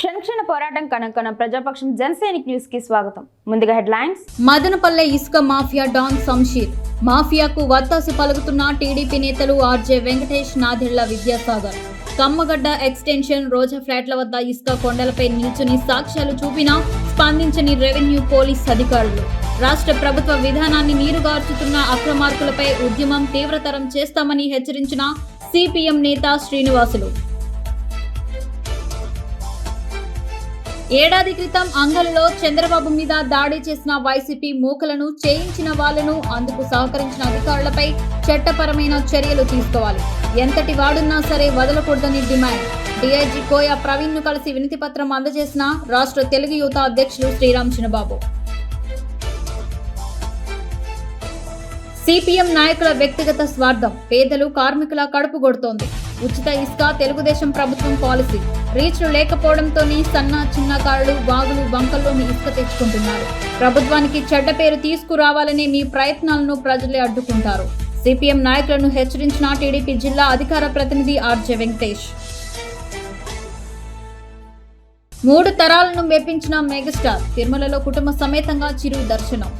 క్షణ పోరాటం కనుక ప్రజాపక్షం జనసైనిక్ న్యూస్ కి స్వాగతం. ముందుగా హెడ్లైన్స్. మదనపల్లె ఇసుక మాఫియా డాన్ సంషీర్, మాఫియాకు వత్తాసు పలుకుతున్న టీడీపీ నేతలు ఆర్జే వెంకటేష్, నాదెళ్ల విద్యాసాగర్. కమ్మగడ్డ ఎక్స్టెన్షన్ రోజా ఫ్లాట్ల వద్ద ఇసుక కొండలపై నిల్చుని సాక్ష్యాలు చూపినా స్పందించని రెవెన్యూ పోలీస్ అధికారులు. రాష్ట్ర ప్రభుత్వ విధానాన్ని నీరుగార్చుతున్న అక్రమార్కులపై ఉద్యమం తీవ్రతరం చేస్తామని హెచ్చరించిన సిపిఎం నేత శ్రీనివాసులు. ఏడాది క్రితం అంగల్లో చంద్రబాబు మీద దాడి చేసిన వైసీపీ మూకలను చేయించిన వాళ్లను, అందుకు సహకరించిన అధికారులపై చట్టపరమైన చర్యలు తీసుకోవాలి. ఎంతటి వాడున్నా సరే వదలకూడదని డిమాండ్. డీఐజీ కోయ ప్రవీణ్ ను కలిసి వినతి పత్రం అందజేసిన రాష్ట్ర తెలుగు యువత అధ్యక్షులు శ్రీరామ్ చిన్నబాబు. సిపిఎం నాయకుల వ్యక్తిగత స్వార్థం పేదలు, కార్మికుల కడుపు కొడుతోంది. ఉచిత ఇసుక తెలుగుదేశం ప్రభుత్వం పాలసీ. రీచ్లు లేకపోవడంతోనే సన్న చిన్నకారులు వాగులు వంకల్లోని ఇసుక తెచ్చుకుంటున్నారు. ప్రభుత్వానికి చెడ్డ పేరు తీసుకురావాలనే మీ ప్రయత్నాలను ప్రజలే అడ్డుకుంటారు. సిపిఎం నాయకులను హెచ్చరించిన టీడీపీ జిల్లా అధికార ప్రతినిధి ఆర్జే వెంకటేష్. 3 తరాలను మెప్పించిన మెగాస్టార్ తిరుమలలో కుటుంబ సమేతంగా చిరు దర్శనం.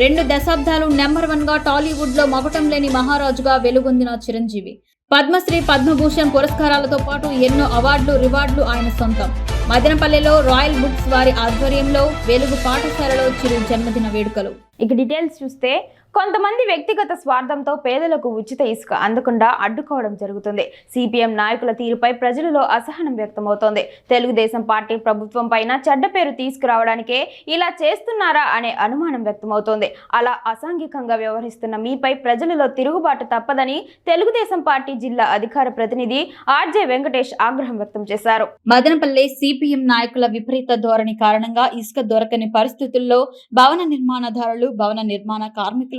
2 దశాబ్దాలు నెంబర్ 1 గా టాలీవుడ్ లో మగటం లేని మహారాజుగా వెలుగొందిన చిరంజీవి. పద్మశ్రీ, పద్మభూషణ్ పురస్కారాలతో పాటు ఎన్నో అవార్డులు, రివార్డులు ఆయన సొంతం. మదనపల్లెలో రాయల్ బుక్స్ వారి ఆధ్వర్యంలో వెలుగు పాఠశాలలో చిరు జన్మదిన వేడుకలు. ఇక డీటెయిల్స్ చూస్తే, కొంతమంది వ్యక్తిగత స్వార్థంతో పేదలకు ఉచిత ఇసుక అందకుండా అడ్డుకోవడం జరుగుతుంది. సిపిఎం నాయకుల తీరుపై ప్రజలలో అసహనం వ్యక్తమవుతోంది. తెలుగుదేశం పార్టీ ప్రభుత్వం పైన చెడ్డ పేరు తీసుకురావడానికే ఇలా చేస్తున్నారా అనే అనుమానం వ్యక్తమవుతోంది. అలా అసాంఘికంగా వ్యవహరిస్తున్న మీపై ప్రజలలో తిరుగుబాటు తప్పదని తెలుగుదేశం పార్టీ జిల్లా అధికార ప్రతినిధి ఆర్జే వెంకటేష్ ఆగ్రహం వ్యక్తం చేశారు. మదనపల్లె సిపిఎం నాయకుల విపరీత ధోరణి కారణంగా ఇసుక దొరకని పరిస్థితుల్లో భవన నిర్మాణదారులు, భవన నిర్మాణ కార్మికులు,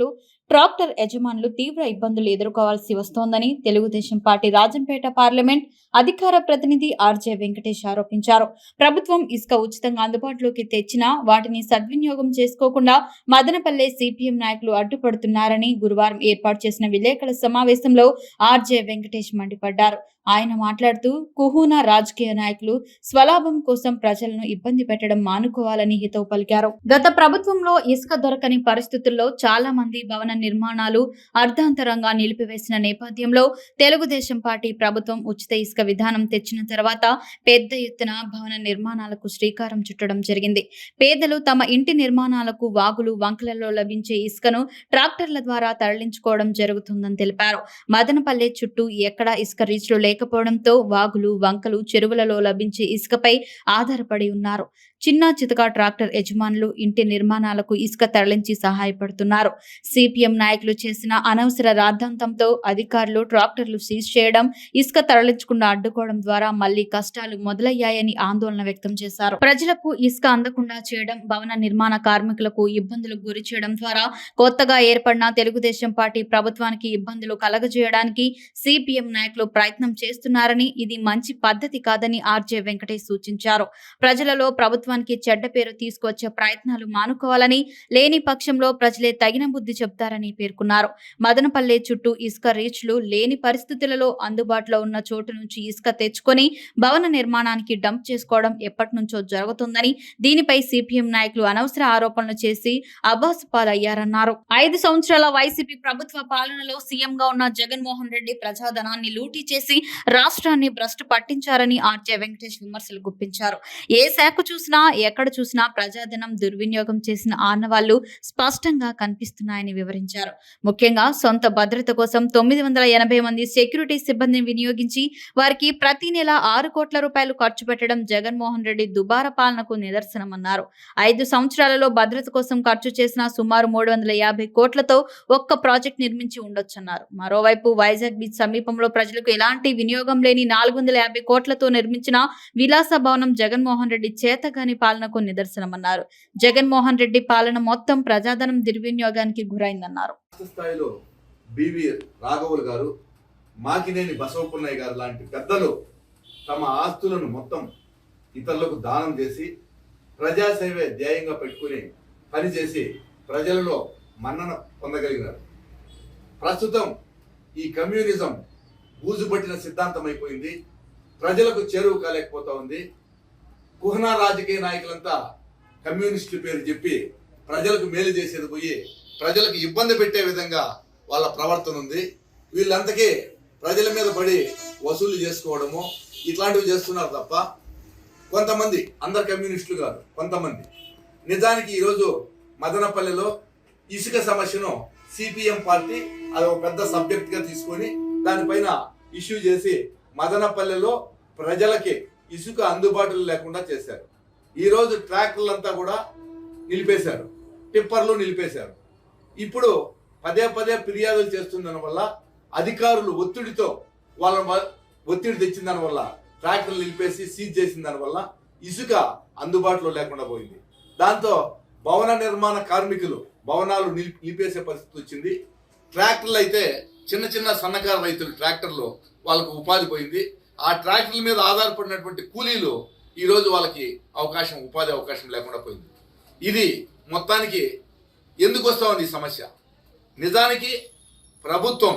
ట్రాక్టర్ యజమానులు తీవ్ర ఇబ్బందులు ఎదుర్కోవాల్సి వస్తోందని తెలుగుదేశం పార్టీ రాజంపేట పార్లమెంట్ అధికార ప్రతినిధి ఆర్జే వెంకటేష్ ఆరోపించారు. ప్రభుత్వం ఇసుక ఉచితంగా అందుబాటులోకి తెచ్చినా వాటిని సద్వినియోగం చేసుకోకుండా మదనపల్లె సిపిఎం నాయకులు అడ్డుపడుతున్నారని గురువారం ఏర్పాటు చేసిన విలేకరుల సమావేశంలో ఆర్జే వెంకటేష్ మండిపడ్డారు. ఆయన మాట్లాడుతూ, కుహూనా రాజకీయ నాయకులు స్వలాభం కోసం ప్రజలను ఇబ్బంది పెట్టడం మానుకోవాలని హితవు పలికారు. గత ప్రభుత్వంలో ఇసుక దొరకని పరిస్థితుల్లో చాలా మంది భవన నిర్మాణాలు అర్ధాంతరంగా నిలిపివేసిన నేపథ్యంలో తెలుగుదేశం పార్టీ ప్రభుత్వం ఉచిత ఇసుక విధానం తెచ్చిన తర్వాత పెద్ద ఎత్తున భవన నిర్మాణాలకు శ్రీకారం చుట్టడం జరిగింది. పేదలు తమ ఇంటి నిర్మాణాలకు వాగులు, వంకలలో లభించే ఇసుకను ట్రాక్టర్ల ద్వారా తరలించుకోవడం జరుగుతుందని తెలిపారు. మదనపల్లె చుట్టూ ఎక్కడా ఇసుక రీచ్లు లేకపోవడంతో వాగులు, వంకలు, చెరువులలో లభించే ఇసుకపై ఆధారపడి ఉన్నారు. చిన్న చితక ట్రాక్టర్ యజమానులు ఇంటి నిర్మాణాలకు ఇసుక తరలించి సహాయపడుతున్నారు. సిపిఎం నాయకులు చేసిన అనవసర రాద్ధాంతంతో అధికారులు ట్రాక్టర్లు సీజ్ చేయడం, ఇసుక తరలించకుండా అడ్డుకోవడం ద్వారా మళ్లీ కష్టాలు మొదలయ్యాయని ఆందోళన వ్యక్తం చేశారు. ప్రజలకు ఇసుక అందకుండా చేయడం, భవన నిర్మాణ కార్మికులకు ఇబ్బందులకు గురి చేయడం ద్వారా కొత్తగా ఏర్పడిన తెలుగుదేశం పార్టీ ప్రభుత్వానికి ఇబ్బందులు కలగజేయడానికి సిపిఎం నాయకులు ప్రయత్నం చేస్తున్నారని, ఇది మంచి పద్ధతి కాదని ఆర్జే వెంకటేష్ సూచించారు. ప్రజలలో ప్రభుత్వానికి చెడ్డ పేరు తీసుకొచ్చే ప్రయత్నాలు మానుకోవాలని, లేని పక్షంలో ప్రజలే తగిన బుద్ధి చెప్తారని పేర్కొన్నారు. మదనపల్లె చుట్టూ ఇసుక రీచ్లు లేని పరిస్థితులలో అందుబాటులో ఉన్న చోటు నుంచి ఇసుక తెచ్చుకొని భవన నిర్మాణానికి డంప్ చేసుకోవడం ఎప్పటి నుంచో జరుగుతుందని, దీనిపై సిపిఎం నాయకులు అనవసర ఆరోపణలు చేసి అబాసు పాలయ్యారన్నారు. 5 సంవత్సరాల వైసీపీ ప్రభుత్వ పాలనలో సీఎంగా ఉన్న జగన్మోహన్ రెడ్డి ప్రజాధనాన్ని లూటీ చేసి రాష్ట్రాన్ని భ్రష్టు పట్టించారని ఆర్జే వెంకటేష్ విమర్శలు గుప్పించారు. ఏ శాఖ చూసినా, ఎక్కడ చూసినా ప్రజాధనం దుర్వినియోగం చేసిన ఆనవాళ్లు స్పష్టంగా కనిపిస్తున్నాయని వివరించారు. ముఖ్యంగా సొంత భద్రత కోసం 980 మంది సెక్యూరిటీ సిబ్బందిని వినియోగించి వారికి ప్రతి నెల 6 కోట్ల రూపాయలు ఖర్చు పెట్టడం జగన్మోహన్ రెడ్డి దుబారా పాలనకు నిదర్శనమన్నారు. 5 సంవత్సరాలలో భద్రత కోసం ఖర్చు చేసిన సుమారు 350 కోట్లతో ఒక్క ప్రాజెక్ట్ నిర్మించి ఉండొచ్చన్నారు. మరోవైపు వైజాగ్ బీచ్ సమీపంలో ప్రజలకు ఎలాంటి వినియోగం లేని 450 కోట్లతో నిర్మించిన విలాస భవనం జగన్మోహన్ రెడ్డి చేతగాని పాలనకు నిదర్శనమన్నారు. జగన్మోహన్ రెడ్డి పాలన మొత్తం ప్రజాధనం దుర్వినియోగానికి గురైందన్నారు. స్థాయిలో బివి రాఘవులు గారు, మాకినేని బసవపున్నయ్య గారు లాంటి పెద్దలు తమ ఆస్తులను మొత్తం ఇతరులకు దానం చేసి ప్రజాసేవే ధ్యేయంగా పెట్టుకుని పనిచేసి ప్రజలలో మన్నన పొందగలిగినారు. ప్రస్తుతం ఈ కమ్యూనిజం బూజుపట్టిన సిద్ధాంతం అయిపోయింది. ప్రజలకు చేరువ కాలేకపోతా ఉంది. కుహనా రాజకీయ నాయకులంతా కమ్యూనిస్టుల పేరు చెప్పి ప్రజలకు మేలు చేసేది పోయి ప్రజలకు ఇబ్బంది పెట్టే విధంగా వాళ్ళ ప్రవర్తన ఉంది. వీళ్ళంతకీ ప్రజల మీద పడి వసూలు చేసుకోవడము ఇట్లాంటివి చేస్తున్నారు తప్ప కొంతమంది, అందరు కమ్యూనిస్టులు కాదు, కొంతమంది. నిజానికి ఈరోజు మదనపల్లిలో ఇసుక సమస్యను సిపిఎం పార్టీ అది ఒక పెద్ద సబ్జెక్ట్ గా తీసుకొని దానిపైన ఇష్యూ చేసి మదనపల్లిలో ప్రజలకి ఇసుక అందుబాటులో లేకుండా చేశారు. ఈరోజు ట్రాక్టర్లంతా కూడా నిలిపేశారు, టిప్పర్లు నిలిపేశారు. ఇప్పుడు పదే పదే ఫిర్యాదులు చేస్తున్న వల్ల అధికారులు ఒత్తిడితో వాళ్ళ ఒత్తిడి తెచ్చిన దాని వల్ల ట్రాక్టర్లు నిలిపేసి సీజ్ చేసిన దాని వల్ల ఇసుక అందుబాటులో లేకుండా పోయింది. దాంతో భవన నిర్మాణ కార్మికులు భవనాలు నిలిపేసే పరిస్థితి వచ్చింది. ట్రాక్టర్లు అయితే చిన్న చిన్న సన్నకారు రైతులు ట్రాక్టర్లు వాళ్ళకు ఉపాధి పోయింది. ఆ ట్రాక్టర్ల మీద ఆధారపడినటువంటి కూలీలు ఈరోజు వాళ్ళకి ఉపాధి అవకాశం లేకుండా పోయింది. ఇది మొత్తానికి ఎందుకు వస్తా ఉంది ఈ సమస్య? నిజానికి ప్రభుత్వం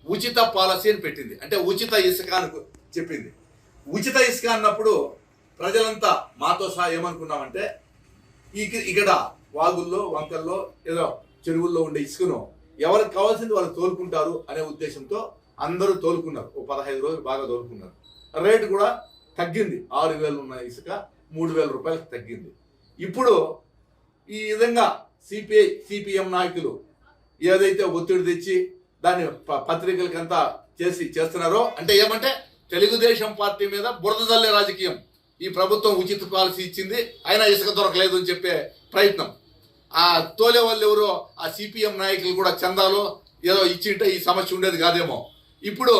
ఉచిత పాలసీ అని పెట్టింది, అంటే ఉచిత ఇసుక అని చెప్పింది. ఉచిత ఇసుక అన్నప్పుడు ప్రజలంతా మాతో సహా ఏమనుకున్నామంటే ఇక్కడ వాగుల్లో వంకల్లో ఏదో చెరువుల్లో ఉండే ఇసుకను ఎవరికి కావాల్సింది వాళ్ళు తోలుకుంటారు అనే ఉద్దేశంతో అందరూ తోలుకున్నారు. 15 రోజులు బాగా తోలుకున్నారు. రేటు కూడా తగ్గింది. 6,000 ఉన్న ఇసుక 3,000 రూపాయలకు తగ్గింది. ఇప్పుడు ఈ విధంగా సిపిఎం నాయకులు ఏదైతే ఒత్తిడి తెచ్చి దాన్ని పత్రికలకంతా చేస్తున్నారో అంటే ఏమంటే తెలుగుదేశం పార్టీ మీద బురద జల్లే రాజకీయం. ఈ ప్రభుత్వం ఉచిత పాలసీ ఇచ్చింది, అయినా ఇసుక దొరకలేదు అని చెప్పే ప్రయత్నం. ఆ తోలే వాళ్ళు ఎవరో ఆ సిపిఎం నాయకులు కూడా చందాలో ఏదో ఇచ్చింటే ఈ సమస్య ఉండేది కాదేమో. ఇప్పుడు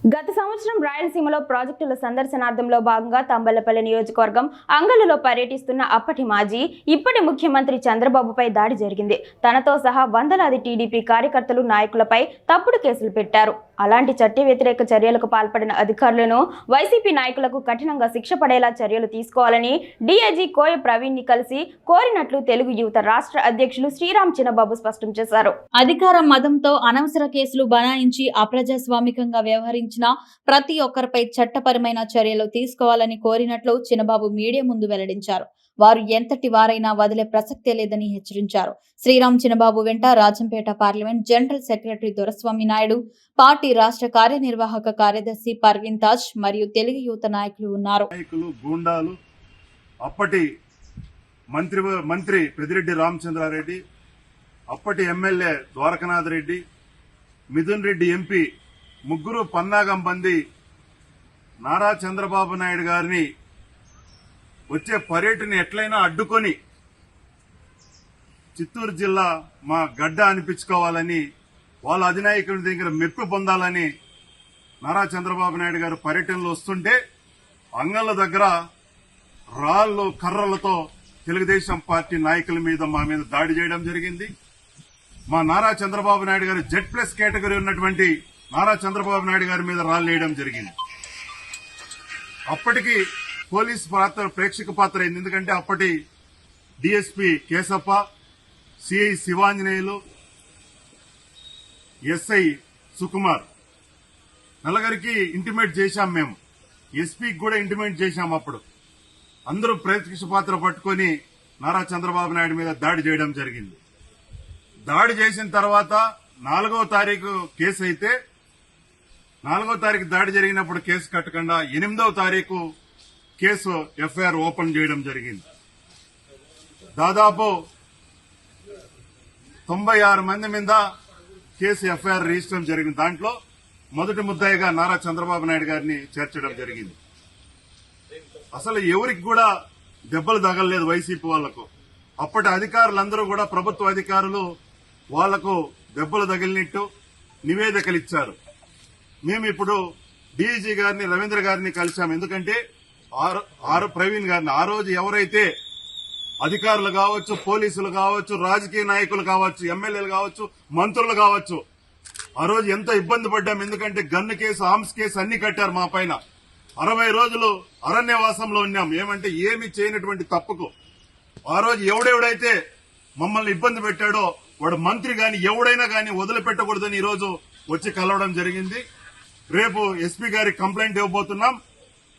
గత సంవత్సరం రాయలసీమలో ప్రాజెక్టుల సందర్శనార్థంలో భాగంగా తంబలపల్లి నియోజకవర్గం అంగళ్ళలో పర్యటిస్తున్న అప్పటి మాజీ ఇప్పటి ముఖ్యమంత్రి చంద్రబాబుపై దాడి జరిగింది. తనతో సహా వందలాది టీడీపీ కార్యకర్తలు నాయకులపై తప్పుడు కేసులు పెట్టారు. అలాంటి చట్ట వ్యతిరేక చర్యలకు పాల్పడిన అధికారులను వైసీపీ నాయకులకు కఠినంగా శిక్ష పడేలా చర్యలు తీసుకోవాలని డీఐజీ కోయ ప్రవీణ్ ని కలిసి కోరినట్లు తెలుగు యువత రాష్ట్ర అధ్యక్షులు శ్రీరామ్ చిన్నబాబు స్పష్టం చేశారు. అధికార మదంతో అనవసర కేసులు బనాయించి అప్రజాస్వామికంగా వ్యవహరించిన ప్రతి ఒక్కరిపై చట్టపరమైన చర్యలు తీసుకోవాలని కోరినట్లు చిన్నబాబు మీడియా ముందు వెల్లడించారు. వారు ఎంతటి వారైనా వదిలే ప్రసక్తే లేదని హెచ్చరించారు. శ్రీరామ్ చిన్నబాబు వెంట Rajampet parliament general secretary Doraswamy Naidu, party రాష్ట్ర కార్యనిర్వాహక కార్యదర్శి పర్వీన్ తాజ్ మరియు తెలుగు యువత నాయకులు ఉన్నారు. గూండాలు అప్పటి మంత్రి పెద్దిరెడ్డి రామచంద్రారెడ్డి, అప్పటి ఎమ్మెల్యే ద్వారకనాథ్ రెడ్డి, మిథున్ రెడ్డి ఎంపీ ముగ్గురు పన్నాగం బంది నారా చంద్రబాబు నాయుడు గారిని వచ్చే పర్యటన ఎట్లయినా అడ్డుకొని చిత్తూరు జిల్లా మా గడ్డ అనిపించుకోవాలని, వాళ్ళ అధినాయకుడి దగ్గర మెప్పు పొందాలని నారా చంద్రబాబు నాయుడు గారు పర్యటనలో వస్తుంటే అంగళ్ళ దగ్గర రాళ్ళు కర్రలతో తెలుగుదేశం పార్టీ నాయకుల మీద మా మీద దాడి చేయడం జరిగింది. మా నారా చంద్రబాబు నాయుడు గారు Z+ కేటగిరీ ఉన్నటువంటి నారా చంద్రబాబు నాయుడు గారి మీద రాళ్ళు వేయడం జరిగింది. అప్పటికి పోలీస్ పాత్ర ప్రేక్షక పాత్ర అయింది. ఎందుకంటే అప్పటి DSP Keshappa, CI Sivanjaneyulu, SI Sukumar నలుగురికి ఇంటిమేట్ చేశాం. మేము ఎస్పీకి కూడా ఇంటిమేట్ చేశాం. అప్పుడు అందరూ ప్రేక్షక పాత్ర పట్టుకొని నారా చంద్రబాబు నాయుడు మీద దాడి చేయడం జరిగింది. దాడి చేసిన తర్వాత 4వ తారీఖు కేసు అయితే 4వ తారీఖు దాడి జరిగినప్పుడు కేసు కట్టకుండా 8వ తారీఖు కేసు ఎఫ్ఐఆర్ ఓపెన్ చేయడం జరిగింది. దాదాపు 96 మంది మీద కేసు ఎఫ్ఐఆర్ రిజిస్టర్ జరిగింది. దాంట్లో మొదటి ముద్దాయిగా నారా చంద్రబాబు నాయుడు గారిని చేర్చడం జరిగింది. అసలు ఎవరికి కూడా దెబ్బలు తగలలేదు వైసీపీ వాళ్లకు. అప్పటి అధికారులందరూ కూడా ప్రభుత్వ అధికారులు వాళ్లకు దెబ్బలు తగిలినట్టు నివేదికలు ఇచ్చారు. మేము ఇప్పుడు డీజీ గారిని రవీంద్ర గారిని కలిశాము. ఎందుకంటే ప్రవీణ్ గారిని ఆ రోజు ఎవరైతే అధికారులు కావచ్చు, పోలీసులు కావచ్చు, రాజకీయ నాయకులు కావచ్చు, ఎమ్మెల్యేలు కావచ్చు, మంత్రులు కావచ్చు, ఆ రోజు ఎంత ఇబ్బంది పడ్డాం. ఎందుకంటే గన్ను కేసు, ఆర్మ్స్ కేసు అన్ని కట్టారు మా పైన. 60 రోజులు అరణ్యవాసంలో ఉన్నాం. ఏమంటే ఏమి చేయనటువంటి తప్పుకు ఆ రోజు ఎవడెవడైతే మమ్మల్ని ఇబ్బంది పెట్టాడో వాడు మంత్రి గాని ఎవడైనా గాని వదిలిపెట్టకూడదని ఈ రోజు వచ్చి కలవడం జరిగింది. రేపు ఎస్పీ గారికి కంప్లైంట్ ఇవ్వబోతున్నాం.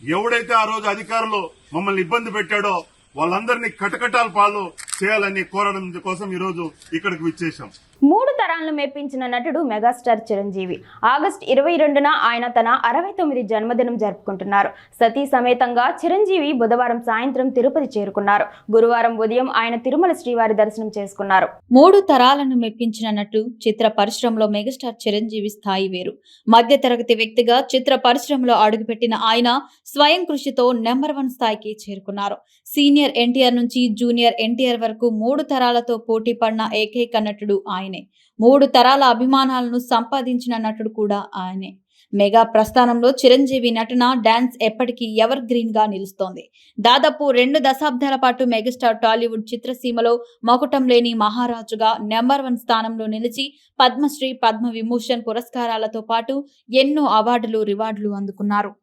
ఎవడైతే ఆ రోజు అధికారులు మమ్మల్ని ఇబ్బంది పెట్టాడో వాళ్ళందరినీ కటకటాల పాలు చేయాలని కోరడం కోసం ఈ రోజు ఇక్కడికి విచ్చేశాం. 3 తరాలను మెప్పించిన నటుడు మెగాస్టార్ చిరంజీవి ఆగస్టు 22న ఆయన తన 69 జన్మదినం జరుపుకుంటున్నారు. సతీ సమేతంగా చిరంజీవి బుధవారం సాయంత్రం తిరుపతి చేరుకున్నారు. గురువారం ఉదయం ఆయన తిరుమల శ్రీవారి దర్శనం చేసుకున్నారు. 3 తరాలను మెప్పించిన నటు చిత్ర పరిశ్రమలో మెగాస్టార్ చిరంజీవి స్థాయి వేరు. మధ్యతరగతి వ్యక్తిగా చిత్ర పరిశ్రమలో అడుగుపెట్టిన ఆయన స్వయం కృషితో నెంబర్ 1 స్థాయికి చేరుకున్నారు. సీనియర్ ఎన్టీఆర్ నుంచి జూనియర్ ఎన్టీఆర్ వరకు 3 తరాలతో పోటీ పడిన ఏకైక నటుడు ఆయనే. 3 తరాల అభిమానాలను సంపాదించిన నటుడు కూడా ఆయనే. మెగా ప్రస్థానంలో చిరంజీవి నటన, డాన్స్ ఎప్పటికీ ఎవర్ గ్రీన్ గా నిలుస్తోంది. దాదాపు 2 దశాబ్దాల పాటు మెగాస్టార్ టాలీవుడ్ చిత్రసీమలో మకుటం లేని మహారాజుగా నెంబర్ 1 స్థానంలో నిలిచి పద్మశ్రీ, పద్మవిభూషణ్ పురస్కారాలతో పాటు ఎన్నో అవార్డులు, రివార్డులు అందుకున్నారు.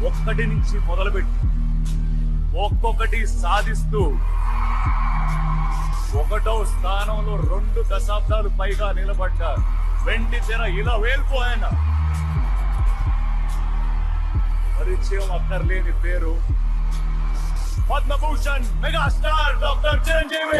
ఒక్కటి నుంచి మొదలుపెట్టి ఒక్కొక్కటి సాధిస్తూ 1వ స్థానంలో 2 దశాబ్దాలు పైగా నిలబడ్డ వెండి తెర ఇలా వేల్పోయాన పరిచయం అక్కర్లేని పేరు పద్మభూషణ్ మెగాస్టార్ డాక్టర్ చిరంజీవి.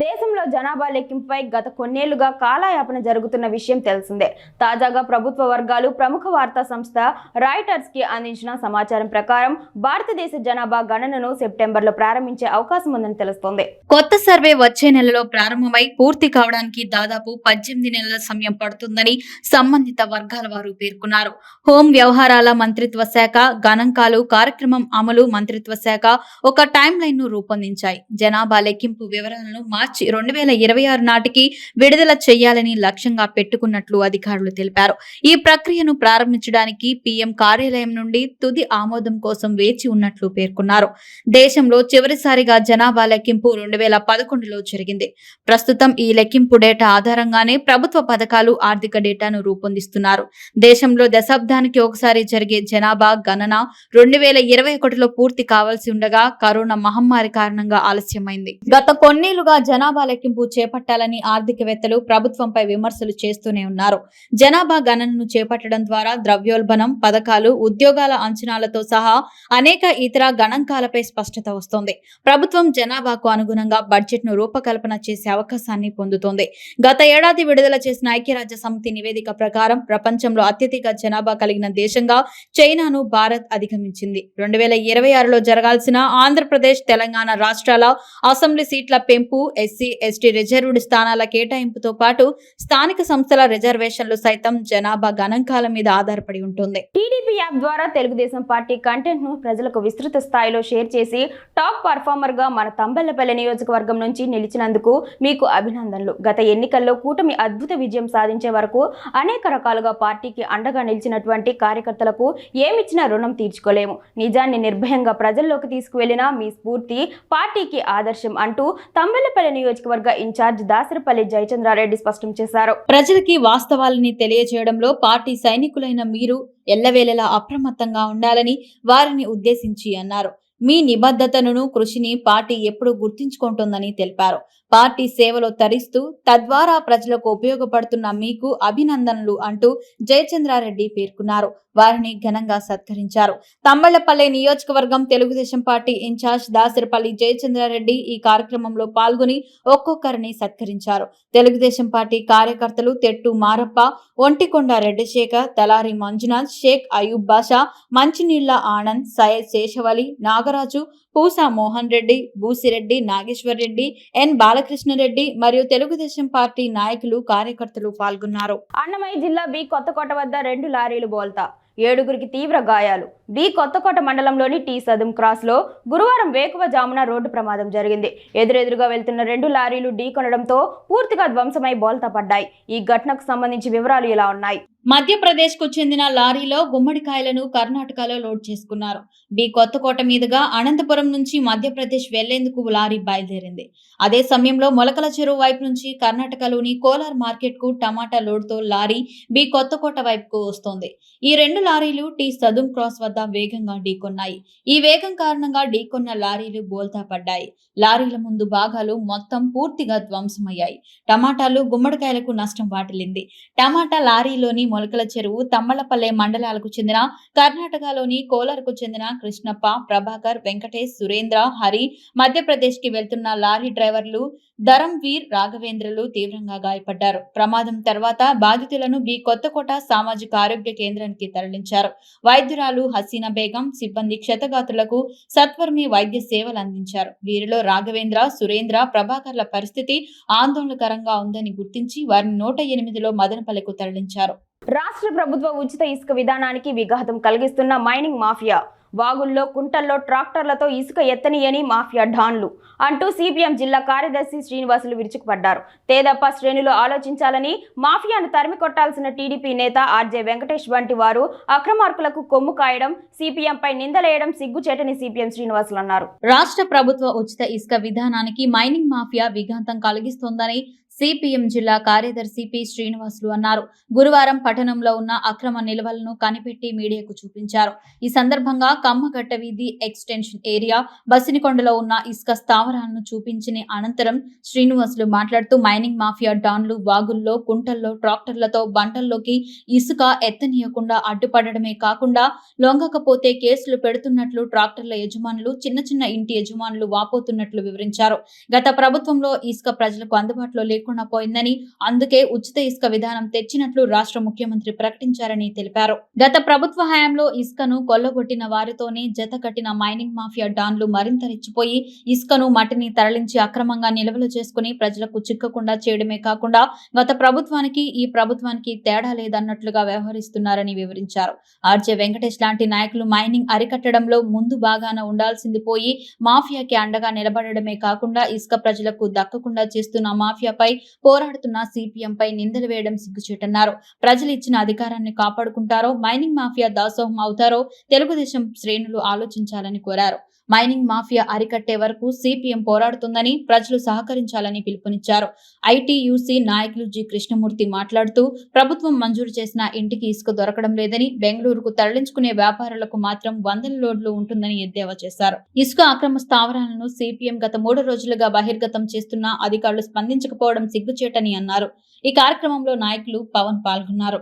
దేశంలో జనాభా లెక్కింపుపై గత కొన్నేళ్లుగా కాలయాపన జరుగుతున్న విషయం తెలిసిందే. తాజాగా ప్రభుత్వ వర్గాలు ప్రముఖ వార్తా సంస్థ రాయిటర్స్ కి అందించిన సమాచారం ప్రకారం భారతదేశ జనాభా గణనను సెప్టెంబర్లో ప్రారంభించే అవకాశం ఉందని తెలుస్తోంది. కొత్త సర్వే వచ్చే నెలలో ప్రారంభమై పూర్తి కావడానికి దాదాపు 18 నెలల సమయం పడుతుందని సంబంధిత వర్గాల వారు పేర్కొన్నారు. హోం వ్యవహారాల మంత్రిత్వ శాఖ, గణాంకాలు, కార్యక్రమం అమలు మంత్రిత్వ శాఖ ఒక టైం లైన్ ను రూపొందించాయి. జనాభా లెక్కింపు వివరాలను మార్చి 2026 నాటికి విడుదల చేయాలని లక్ష్యంగా పెట్టుకున్నట్లు అధికారులు తెలిపారు. ఈ ప్రక్రియను ప్రారంభించడానికి పీఎం కార్యాలయం నుండి తుది ఆమోదం కోసం వేచి ఉన్నట్లు పేర్కొన్నారు. దేశంలో చివరిసారిగా జనాభా లెక్కింపు 2011లో జరిగింది. ప్రస్తుతం ఈ లెక్కింపు డేటా ఆధారంగానే ప్రభుత్వ పథకాలు, ఆర్థిక డేటాను రూపొందిస్తున్నారు. దేశంలో దశాబ్దానికి ఒకసారి జరిగే జనాభా గణన 2021లో పూర్తి కావాల్సి ఉండగా కరోనా మహమ్మారి కారణంగా ఆలస్యమైంది. గత కొన్నేళ్లుగా జనాభా లెక్కింపు చేపట్టాలని ఆర్థికవేత్తలు ప్రభుత్వంపై విమర్శలు చేస్తూనే ఉన్నారు. జనాభా గణనను చేపట్టడం ద్వారా ద్రవ్యోల్బణం, పథకాలు, ఉద్యోగాల అంచనాలతో సహా అనేక ఇతర గణాంకాలపై స్పష్టత వస్తోంది. ప్రభుత్వం జనాభాకు అనుగుణంగా బడ్జెట్ ను రూపకల్పన చేసే అవకాశాన్ని పొందుతోంది. గత ఏడాది విడుదల చేసిన ఐక్యరాజ్య సమితి నివేదిక ప్రకారం ప్రపంచంలో అత్యధిక జనాభా కలిగిన దేశంగా చైనాను భారత్ అధిగమించింది. 2026లో జరగాల్సిన ఆంధ్రప్రదేశ్, తెలంగాణ రాష్ట్రాల అసెంబ్లీ సీట్ల పెంపు, ఎస్సీ, ఎస్టీ రిజర్వ్డ్ స్థానాల కేటాయింపుతో పాటు స్థానిక సంస్థల రిజర్వేషన్లు సైతం జనాభా గణాంకాల మీద ఆధారపడి ఉంటుంది. టీడీపీ యాప్ ద్వారా తెలుగుదేశం పార్టీ కంటెంట్ ను ప్రజలకు విస్తృత స్థాయిలో షేర్ చేసి టాప్ పర్ఫార్మర్ గా మన తంబెల్లపల్లి నియోజకవర్గం నుంచి నిలిచినందుకు మీకు అభినందనలు. గత ఎన్నికల్లో కూటమి అద్భుత విజయం సాధించే వరకు అనేక రకాలుగా పార్టీకి అండగా నిలిచినటువంటి కార్యకర్తలకు ఏమిచ్చినా రుణం తీర్చుకోలేము. నిజాన్ని నిర్భయంగా ప్రజల్లోకి తీసుకువెళ్లిన మీ స్ఫూర్తి పార్టీకి ఆదర్శం అంటూ తంబెల్లపల్లి నియోజకవర్గ ఇన్ఛార్జ్ దాసరిపల్లి జయచంద్రారెడ్డి స్పష్టం చేశారు. ప్రజలకి వాస్తవాలని తెలియజేయడంలో పార్టీ సైనికులైన మీరు ఎల్లవేళలా అప్రమత్తంగా ఉండాలని వారిని ఉద్దేశించి అన్నారు. మీ నిబద్ధతను, కృషిని పార్టీ ఎప్పుడూ గుర్తుంచుకుంటుందని తెలిపారు. పార్టీ సేవలో తరిస్తూ తద్వారా ప్రజలకు ఉపయోగపడుతున్న మీకు అభినందనలు అంటూ జయచంద్రారెడ్డి పేర్కొన్నారు. వారిని ఘనంగా సత్కరించారు. తంబళ్లపల్లి నియోజకవర్గం తెలుగుదేశం పార్టీ ఇన్ఛార్జ్ దాసరిపల్లి జయచంద్రారెడ్డి ఈ కార్యక్రమంలో పాల్గొని ఒక్కొక్కరిని సత్కరించారు. తెలుగుదేశం పార్టీ కార్యకర్తలు తెట్టు మారప్ప, ఒంటికొండ రెడ్డిశేఖర్, తలారి మంజునాథ్, షేక్ అయూబ్ బాషా, మంచినీళ్ల ఆనంద్, సయ్యద్ శేషవలి, నాగరాజు, పూసా మోహన్ రెడ్డి, బూసిరెడ్డి నాగేశ్వర్ రెడ్డి, ఎన్ బాలకృష్ణరెడ్డి మరియు తెలుగుదేశం పార్టీ నాయకులు, కార్యకర్తలు పాల్గొన్నారు. అన్నమయ్య జిల్లా బి కొత్తకోట వద్ద 2 లారీలు బోల్తా, 7గురికి తీవ్ర గాయాలు. బి కొత్తకోట మండలంలోని టీ సదుం క్రాస్ లో గురువారం వేకువజామున రోడ్డు ప్రమాదం జరిగింది. ఎదురెదురుగా వెళ్తున్న 2 లారీలు ఢీకొనడంతో పూర్తిగా ధ్వంసమై బోల్తా పడ్డాయి. ఈ ఘటనకు సంబంధించి వివరాలు ఇలా ఉన్నాయి. మధ్యప్రదేశ్ కు చెందిన లారీలో గుమ్మడికాయలను కర్ణాటకలో లోడ్ చేసుకున్నారు. బి కొత్తకోట మీదుగా అనంతపురం నుంచి మధ్యప్రదేశ్ వెళ్లేందుకు లారీ బయలుదేరింది. అదే సమయంలో మొలకల చెరువు వైపు నుంచి కర్ణాటకలోని కోలార్ మార్కెట్ కు టమాటా లోడ్ తో లారీ బి కొత్తకోట వైపుకు వస్తోంది. ఈ 2 లారీలు టీ సదుం క్రాస్ వద్ద వేగంగా ఢీకొన్నాయి. ఈ వేగం కారణంగా ఢీకొన్న లారీలు బోల్తా పడ్డాయి. లారీల ముందు భాగాలు మొత్తం పూర్తిగా ధ్వంసమయ్యాయి. టమాటాలు, గుమ్మడికాయలకు నష్టం వాటిల్లింది. టమాటా లారీలోని మొలకల చెరువు, తమ్మలపల్లె మండలాలకు చెందిన కర్ణాటకలోని కోలార్కు చెందిన కృష్ణప్ప, ప్రభాకర్, వెంకటేష్, సురేంద్ర, హరి, మధ్యప్రదేశ్ కి వెళ్తున్న లారీ డ్రైవర్లు ధరంవీర్, రాఘవేంద్రలు తీవ్రంగా గాయపడ్డారు. ప్రమాదం తర్వాత బాధితులను బి కొత్తకోట సామాజిక ఆరోగ్య కేంద్రానికి తరలించారు. వైద్యురాలు హసీనా బేగం, సిబ్బంది క్షతగాత్రులకు సత్వరమే వైద్య సేవలు అందించారు. వీరిలో రాఘవేంద్ర, సురేంద్ర, ప్రభాకర్ల పరిస్థితి ఆందోళనకరంగా ఉందని గుర్తించి వారిని 108లో మదనపల్లెకు తరలించారు. రాష్ట్ర ప్రభుత్వ ఉచిత ఇసుక విధానానికి విఘాతం కలిగిస్తున్న మైనింగ్ మాఫియా, వాగుల్లో కుంటల్లో ట్రాక్టర్లతో ఇసుక ఎత్తనియని మాఫియా డాన్లు అంటూ సిపిఎం జిల్లా కార్యదర్శి శ్రీనివాసులు విరుచుకుపడ్డారు. తేదప్ప శ్రేణులు ఆలోచించాలని, మాఫియాను తరిమి కొట్టాల్సిన టీడీపీ నేత ఆర్జే వెంకటేష్ వంటి వారు అక్రమార్కులకు కొమ్ము కాయడం, సిపిఎంపై నిందలేయడం సిగ్గుచేటని సిపిఎం శ్రీనివాసులు అన్నారు. రాష్ట్ర ప్రభుత్వ ఉచిత ఇసుక విధానానికి మైనింగ్ మాఫియా విఘాతం కలిగిస్తోందని సిపిఎం జిల్లా కార్యదర్శి పి శ్రీనివాసులు అన్నారు. గురువారం పట్టణంలో ఉన్న అక్రమ నిల్వలను కనిపెట్టి మీడియాకు చూపించారు. ఈ సందర్భంగా కమ్మగట్ట వీధి ఎక్స్టెన్షన్ ఏరియా, బసినికొండలో ఉన్న ఇసుక స్థావరాలను చూపించిన అనంతరం శ్రీనివాసులు మాట్లాడుతూ మైనింగ్ మాఫియా డాన్లు వాగుల్లో, కుంటల్లో ట్రాక్టర్లతో బంటల్లోకి ఇసుక ఎత్తనీయకుండా అడ్డుపడమే కాకుండా లొంగకపోతే కేసులు పెడుతున్నట్లు ట్రాక్టర్ల యజమానులు, చిన్న చిన్న ఇంటి యజమానులు వాపోతున్నట్లు వివరించారు. గత ప్రభుత్వంలో ఇసుక ప్రజలకు అందుబాటులో లేకుండా పోయిందని, అందుకే ఉచిత ఇసుక విధానం తెచ్చినట్లు రాష్ట్ర ముఖ్యమంత్రి ప్రకటించారని తెలిపారు. గత ప్రభుత్వ హయాంలో ఇసుకను కొల్లగొట్టిన వారితోనే జత కట్టిన మైనింగ్ మాఫియా డాన్లు మరింత రెచ్చిపోయి ఇసుకను, మట్టిని తరలించి అక్రమంగా నిల్వలు చేసుకుని ప్రజలకు చిక్కకుండా చేయడమే కాకుండా గత ప్రభుత్వానికి ఈ ప్రభుత్వానికి తేడా లేదన్నట్లుగా వ్యవహరిస్తున్నారని వివరించారు. ఆర్జే వెంకటేష్ లాంటి నాయకులు మైనింగ్ అరికట్టడంలో ముందు బాగాన ఉండాల్సింది పోయి మాఫియాకి అండగా నిలబడడమే కాకుండా ఇసుక ప్రజలకు దక్కకుండా చేస్తున్న మాఫియాపై పోరాడుతున్న సిపిఎంపై నిందలు వేయడం సిగ్గుచేటన్నారు. ప్రజలు ఇచ్చిన అధికారాన్ని కాపాడుకుంటారో మైనింగ్ మాఫియా దాసోహం అవుతారో తెలుగుదేశం శ్రేణులు ఆలోచించాలని కోరారు. మైనింగ్ మాఫియా అరికట్టే వరకు సిపిఎం పోరాడుతుందని, ప్రజలు సహకరించాలని పిలుపునిచ్చారు. ఐటీయూసీ నాయకులు జి కృష్ణమూర్తి మాట్లాడుతూ ప్రభుత్వం మంజూరు చేసిన ఇంటికి ఇసుక దొరకడం లేదని, బెంగళూరుకు తరలించుకునే వ్యాపారులకు మాత్రం 100 లోడ్లు ఉంటుందని ఎద్దేవా చేశారు. ఇసుక అక్రమ స్థావరాలను సిపిఎం గత 3 రోజులుగా బహిర్గతం చేస్తున్నా అధికారులు స్పందించకపోవడం సిగ్గుచేటని అన్నారు. ఈ కార్యక్రమంలో నాయకులు పవన్ పాల్గొన్నారు.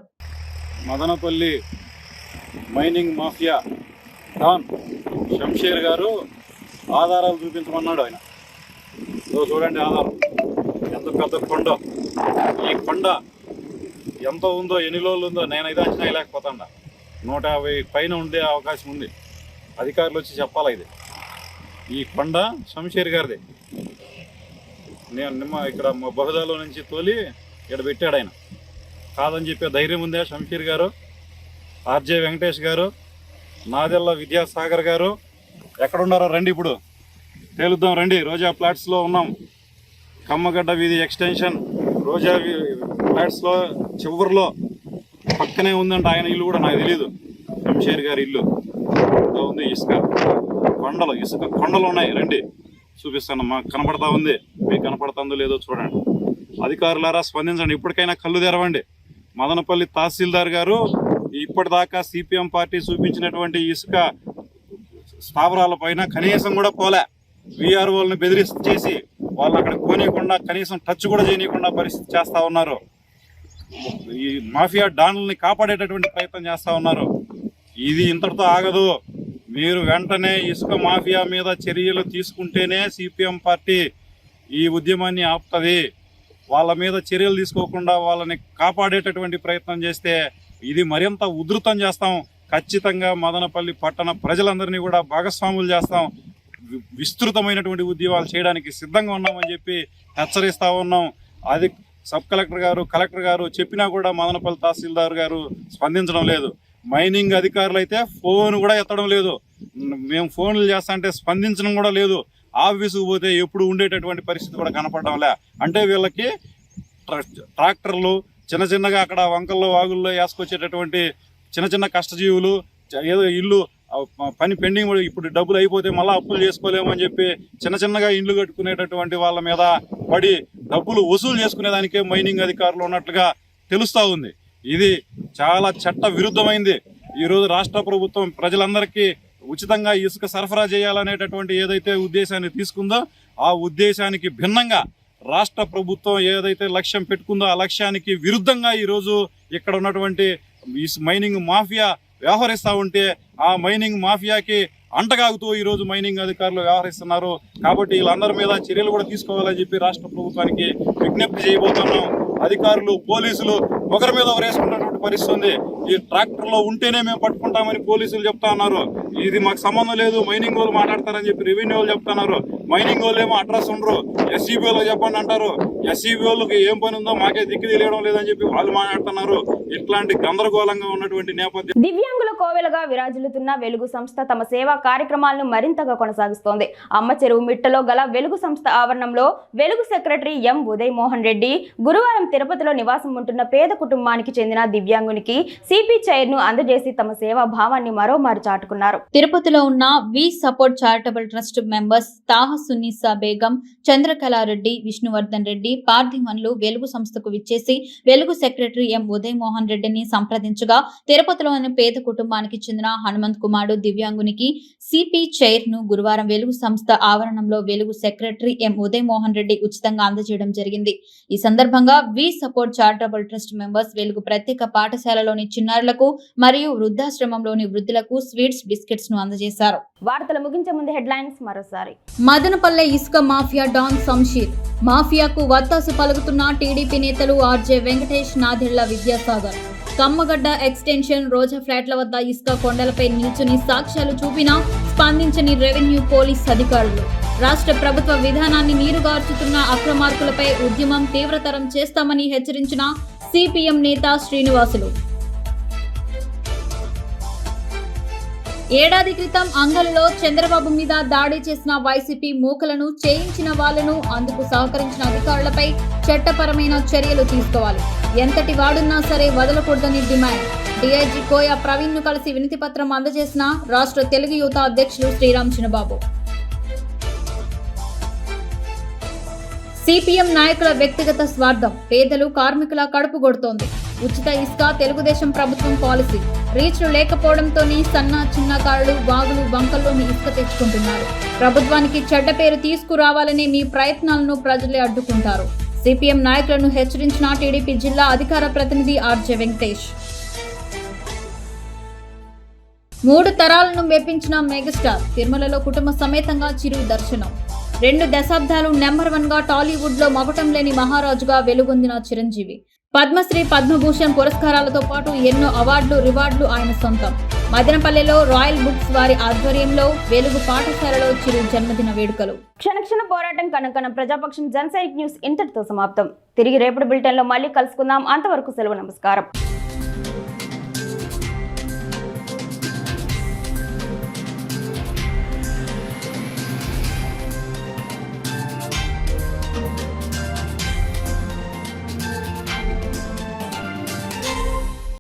Madanapalli mining mafia don Shamsher గారు ఆధారాలు చూపించమన్నాడు. ఆయన చూడండి ఆధారం, ఎంత పెద్ద కొండ, ఈ కొండ ఎంత ఉందో, ఎన్ని రోజులు ఉందో నేనైతే అంచనా వేయలేకపోతాను. 150 పైన ఉండే అవకాశం ఉంది. అధికారులు వచ్చి చెప్పాలి. ఇది ఈ కొండ శంషేర్ గారిది. నేను ఇక్కడ బహుదాలో నుంచి తోలి ఇక్కడ పెట్టాడు. ఆయన కాదని చెప్పే ధైర్యం ఉందా శంషేర్ గారు? ఆర్జే వెంకటేష్ గారు, నాదెల్ల విద్యాసాగర్ గారు ఎక్కడున్నారో రండి, ఇప్పుడు తేలుద్దాం రండి. రోజా ఫ్లాట్స్లో ఉన్నాం. కమ్మగడ్డ వీధి ఎక్స్టెన్షన్ రోజా ఫ్లాట్స్లో చివరిలో పక్కనే ఉందంట ఆయన ఇల్లు కూడా. నాకు తెలీదు. శంషేర్ గారి ఇల్లు ఉంది. ఇసుక కొండలు, ఇసుక కొండలు ఉన్నాయి. రండి చూపిస్తాను. మాకు కనపడతా ఉంది, మీకు కనపడుతుందో లేదో చూడండి. అధికారులారా స్పందించండి. ఇప్పటికైనా కళ్ళు తెరవండి. మదనపల్లి తహసీల్దార్ గారు ఇప్పటిదాకా సిపిఎం పార్టీ చూపించినటువంటి ఇసుక స్థావరాల పైన కనీసం కూడా పోలే. వీఆర్ఓలను బెదిరిచేసి వాళ్ళని అక్కడ పోనీయకుండా, కనీసం టచ్ కూడా చేయనీయకుండా పరిస్థితి చేస్తూ ఉన్నారు. ఈ మాఫియా డాన్లని కాపాడేటటువంటి ప్రయత్నం చేస్తూ ఉన్నారు. ఇది ఇంతటితో ఆగదు. మీరు వెంటనే ఇసుక మాఫియా మీద చర్యలు తీసుకుంటేనే సిపిఎం పార్టీ ఈ ఉద్యమాన్ని ఆపుతుంది. వాళ్ళ మీద చర్యలు తీసుకోకుండా వాళ్ళని కాపాడేటటువంటి ప్రయత్నం చేస్తే ఇది మరింత ఉధృతం చేస్తాం. ఖచ్చితంగా మదనపల్లి పట్టణ ప్రజలందరినీ కూడా భాగస్వాములు చేస్తాం. విస్తృతమైనటువంటి ఉద్యమాలు చేయడానికి సిద్ధంగా ఉన్నామని చెప్పి హెచ్చరిస్తూ ఉన్నాం. అది సబ్ కలెక్టర్ గారు, కలెక్టర్ గారు చెప్పినా కూడా మదనపల్లి తహసీల్దార్ గారు స్పందించడం లేదు. మైనింగ్ అధికారులు అయితే ఫోన్ కూడా ఎత్తడం లేదు. మేము ఫోన్లు చేస్తా అంటే స్పందించడం కూడా లేదు. ఆఫీసుకు పోతే ఎప్పుడు ఉండేటటువంటి పరిస్థితి కూడా కనపడడంలే. అంటే వీళ్ళకి ట్రాక్టర్లు చిన్న చిన్నగా అక్కడ వంకల్లో వాగుల్లో వేసుకొచ్చేటటువంటి చిన్న చిన్న కష్టజీవులు, ఏదో ఇల్లు పని పెండింగ్, ఇప్పుడు డబ్బులు అయిపోతే మళ్ళీ అప్పులు చేసుకోలేమని చెప్పి చిన్న చిన్నగా ఇండ్లు కట్టుకునేటటువంటి వాళ్ళ మీద పడి డబ్బులు వసూలు చేసుకునేదానికే మైనింగ్ అధికారులు ఉన్నట్లుగా తెలుస్తూ ఉంది. ఇది చాలా చట్ట విరుద్ధమైంది. ఈరోజు రాష్ట్ర ప్రభుత్వం ప్రజలందరికీ ఉచితంగా ఇసుక సరఫరా చేయాలనేటటువంటి ఏదైతే ఉద్దేశాన్ని తీసుకుందో ఆ ఉద్దేశానికి భిన్నంగా రాష్ట్ర ప్రభుత్వం ఏదైతే లక్ష్యం పెట్టుకుందో ఆ లక్ష్యానికి విరుద్ధంగా ఈరోజు ఇక్కడ ఉన్నటువంటి ఈ మైనింగ్ మాఫియా వ్యవహరిస్తూ ఉంటే ఆ మైనింగ్ మాఫియాకి అంటగాగుతూ ఈరోజు మైనింగ్ అధికారులు వ్యవహరిస్తున్నారు. కాబట్టి వీళ్ళందరి మీద చర్యలు కూడా తీసుకోవాలని చెప్పి రాష్ట్ర ప్రభుత్వానికి విజ్ఞప్తి చేయబోతున్నాం. అధికారులు, పోలీసులు ఒకరి మీద వేసుకున్నటువంటి పరిస్థితి ఉంది. ఈ ట్రాక్టర్లో ఉంటేనే మేము పట్టుకుంటామని పోలీసులు చెప్తా ఉన్నారు. ఇది మాకు సంబంధం లేదు, మైనింగ్ వాళ్ళు మాట్లాడతారని చెప్పి రెవెన్యూ వాళ్ళు చెప్తున్నారు. మైనింగ్ వాళ్ళు ఏమో అడ్రస్ ఉండరు, ఎస్సీబీ వాళ్ళకి చెప్పండి అంటారు. ఎస్సీబీ వాళ్ళకి ఏం పని ఉందో మాకే దిక్కు తెలియడం లేదని చెప్పి వాళ్ళు మాట్లాడుతున్నారు. ఇట్లాంటి గందరగోళంగా ఉన్నటువంటి నేపథ్యం. దివ్యాంగుల కోవెలగా విరాజిల్లుతున్న వెలుగు సంస్థ తమ సేవా కార్యక్రమాలను మరింతగా కొనసాగిస్తోంది. అమ్మ చెరువు మిట్టలో గల వెలుగు సంస్థ ఆవరణంలో వెలుగు సెక్రటరీ ఎం ఉదయ్ మోహన్ రెడ్డి గురువారం తిరుపతిలో నివాసం ఉంటున్న పేద కుటుంబానికి చెందిన దివ్యాంగునికి సిపి చైర్ ను అందజేసి తమ సేవా భావాన్ని మరోమారు చాటుకున్నారు. తిరుపతిలో ఉన్న we support charitable trust members Tahasunnisa Begum, Chandrakalareddy, Vishnuvardhan Reddy పార్థివన్లు వెలుగు సంస్థకు విచ్చేసి వెలుగు సెక్రటరీ ఎం ఉదయ్ మోహన్ రెడ్డిని సంప్రదించగా తిరుపతిలోని పేద కుటుంబానికి చెందిన హనుమంత్ కుమార్ దివ్యాంగునికి సిపి చైర్ ను గురువారం వెలుగు సంస్థ ఆవరణంలో వెలుగు సెక్రటరీ ఎం ఉదయ్ మోహన్ రెడ్డి ఉచితంగా అందజేయడం జరిగింది. ఈ సందర్భంగా we support charitable trust members Velugu ప్రత్యేక పాఠశాలలోని చిన్నారులకు మరియు వృద్ధాశ్రమంలోని వృద్ధులకు స్వీట్స్, బిస్కెట్స్ ను అందజేశారు. వార్తలు ముగించే ముందు హెడ్లైన్స్ మరోసారి. మదనపల్లె ఇసుక మాఫియా డాన్ శంషీర్, మాఫియాకు వత్తాసు పలుకుతున్న టీడీపీ నేతలు ఆర్జే వెంకటేష్, నాదెళ్ల విద్యాసాగర్. కమ్మగడ్డ ఎక్స్టెన్షన్ రోజా ఫ్లాట్ల వద్ద ఇసుక కొండలపై నిల్చుని సాక్ష్యాలు చూపినా స్పందించని రెవెన్యూ, పోలీస్ అధికారులు. రాష్ట్ర ప్రభుత్వ విధానాన్ని నీరుగార్చుతున్న అక్రమార్కులపై ఉద్యమం తీవ్రతరం చేస్తామని హెచ్చరించిన సిపిఎం నేత శ్రీనివాసులు. ఏడాది క్రితం అంగల్లో చంద్రబాబు మీద దాడి చేసిన వైసీపీ మూకలను చేయించిన వాళ్లను, అందుకు సహకరించిన అధికారులపై చట్టపరమైన చర్యలు తీసుకోవాలి. ఎంతటి వాడున్నా సరే వదలకూడదని డిమాండ్. డీఐజీ కోయ ప్రవీణ్ ను కలిసి వినతి పత్రం అందజేసిన రాష్ట్ర తెలుగు యువత అధ్యక్షులు శ్రీరామ్ చిన్నబాబు. సిపిఎం నాయకుల వ్యక్తిగత స్వార్థం పేదలు, కార్మికుల కడుపు కొడుతోంది. ఉచిత ఇసుక తెలుగుదేశం ప్రభుత్వం పాలసీ. రీచ్లు లేకపోవడంతోనే సన్న, చిన్నకారులు వాగులు, వంకల్లోని ఇసుక తెచ్చుకుంటున్నారు. ప్రభుత్వానికి చెడ్డ పేరు తీసుకురావాలనే మీ ప్రయత్నాలను ప్రజలే అడ్డుకుంటారు. సిపిఎం నాయకులను హెచ్చరించిన టీడీపీ జిల్లా అధికార ప్రతినిధి ఆర్జే వెంకటేష్. 3 తరాలను మెప్పించిన మెగాస్టార్ తిరుమలలో కుటుంబ సమేతంగా చిరు దర్శనం. 2 దశాబ్దాలు నెంబర్ 1 గా టాలీవుడ్ లో మకుటం లేని మహారాజుగా వెలుగొందిన చిరంజీవి. పద్మశ్రీ, పద్మభూషణ్ పురస్కారాలతో పాటు ఎన్నో అవార్డులు, రివార్డులు ఆయన సొంతం. మదనపల్లెలో రాయల్ బుక్స్ వారి ఆధ్వర్యంలో వెలుగు పాఠశాలలో చిరు జన్మదిన వేడుకలు. క్షణ పోరాటం కనకన ప్రజాపక్షం జనసైనిక్ న్యూస్ ఇంతటితో సమాప్తం. తిరిగి రేపటి బులెటిన్ లో మళ్ళీ కలుసుకుందాం. అంతవరకు సెలవు, నమస్కారం.